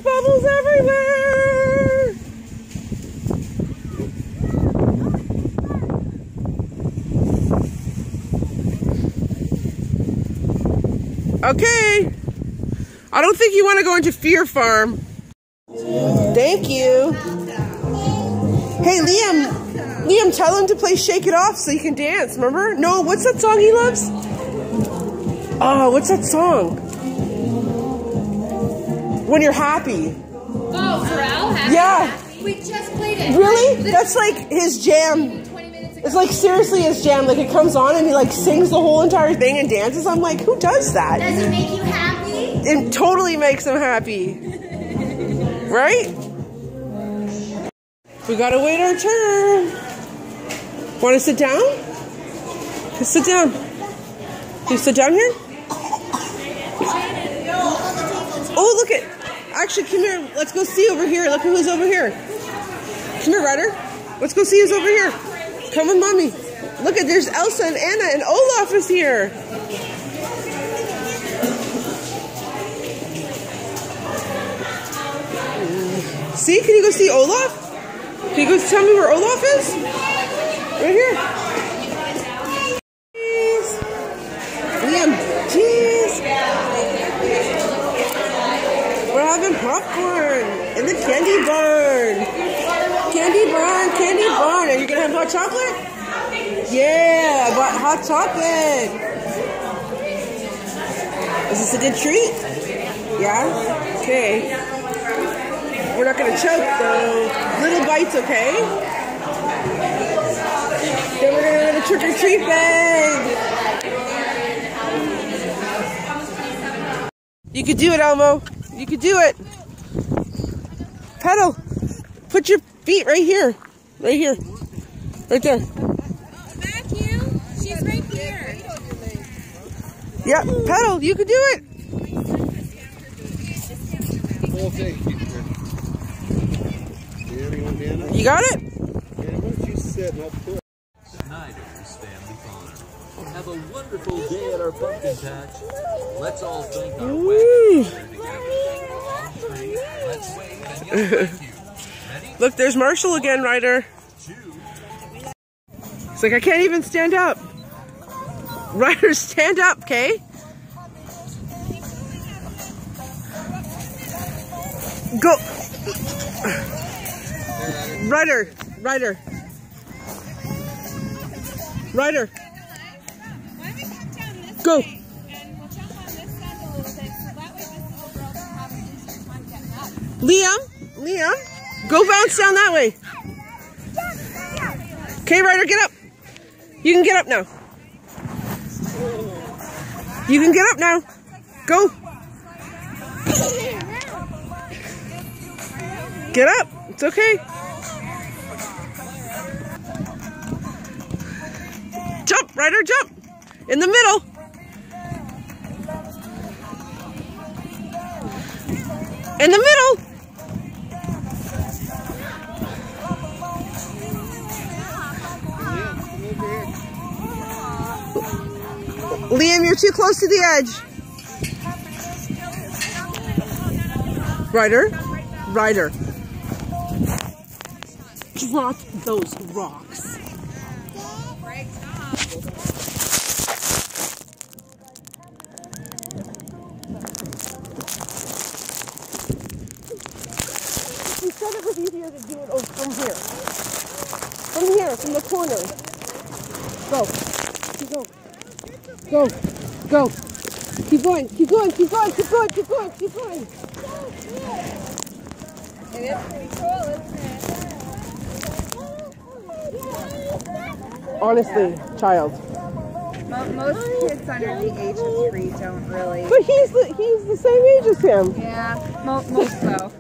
There's bubbles everywhere. Okay. I don't think you want to go into Fear Farm. Thank you. Hey, Liam, tell him to play Shake It Off so he can dance, remember? No, what's that song he loves? Oh, what's that song? When you're happy. Oh, Pharrell? Happy? Yeah. Happy? We just played it. Really? That's like his jam. 20 minutes ago. It's like seriously his jam. Like it comes on and he like sings the whole entire thing and dances. I'm like, who does that? Does it make you happy? It totally makes him happy. Right? We gotta wait our turn. Want to sit down? Just sit down. You sit down here? Oh, look it. Actually, come here. Let's go see over here. Look who's over here. Come here, Ryder. Let's go see who's over here. Come with Mommy. Look at, there's Elsa and Anna and Olaf is here. See, can you go see Olaf? Can you go tell me where Olaf is? Right here. Cheese. Liam, cheese. We're having popcorn in the candy barn. Candy barn, candy barn. Are you going to have hot chocolate? Yeah, I bought hot chocolate. Is this a good treat? Yeah? Okay. We're not going to choke though. Little bites, okay? Then we're going to go to the trick or treat bag. You could do it, Elmo. You could do it. Pedal. Put your feet right here. Right here. Right there. Matthew, she's right here. Yeah, pedal. You could do it. You got it? Snyder's Family Farm. Have a wonderful day at our pumpkin patch. Let's all thank our wagon together. Let's wave and yell thank you. Ready? Look, there's Marshall again, Ryder. It's like I can't even stand up. Ryder, stand up, okay? Go. Ryder, Ryder. Ryder. Why don't we come down this Go. way and we'll jump on this side a little bit so that way this little girl can have an easier time getting up. Liam, go bounce down that way. Okay, Ryder, get up. You can get up now. You can get up now. Go. Get up. It's okay. Jump, Ryder, jump. In the middle. In the middle. Liam, you're too close to the edge. Ryder, Ryder. Drop those rocks. He said it was easier to do it from here. From here, from the corner. Go. Go. Go. Go. Keep going. Keep going. Keep going. Keep going. Keep going. Keep going. It is pretty cool, isn't it? Honestly, child. Most kids under the age of 3 don't really. But he's the same age as him. Yeah, most though.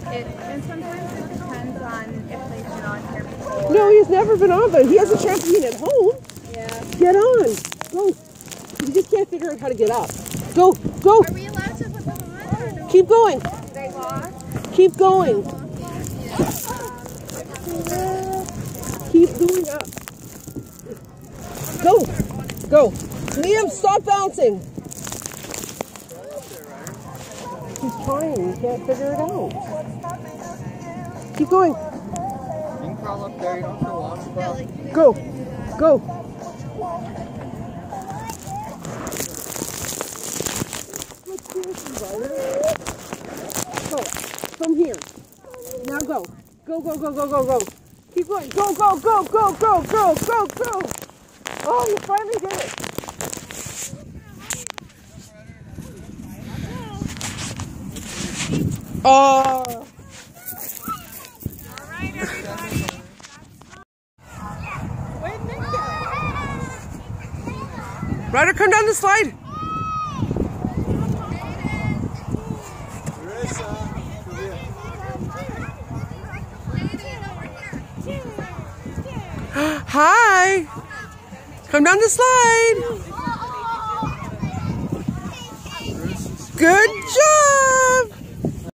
And sometimes it depends on if they've been on here before. No, he's never been on, but he has a trampoline at home. Yeah. Get on. Go. You just can't figure out how to get up. Go. Go. Are we allowed to put them on? Or no? Keep going. They lost? Keep going. Keep going up. Go. Go. Liam, stop bouncing. He's trying. He can't figure it out. Keep going. You can crawl up there. You don't have to walk across. Go. Go. Go. From here. Now go. Go, go, go, go, go, go. Keep going. Go, go, go, go, go, go, go, go. Oh, you finally did it. Oh. All right, everybody. Where'd Nick go? Ryder, come down the slide. Hi. Come down the slide. Good job.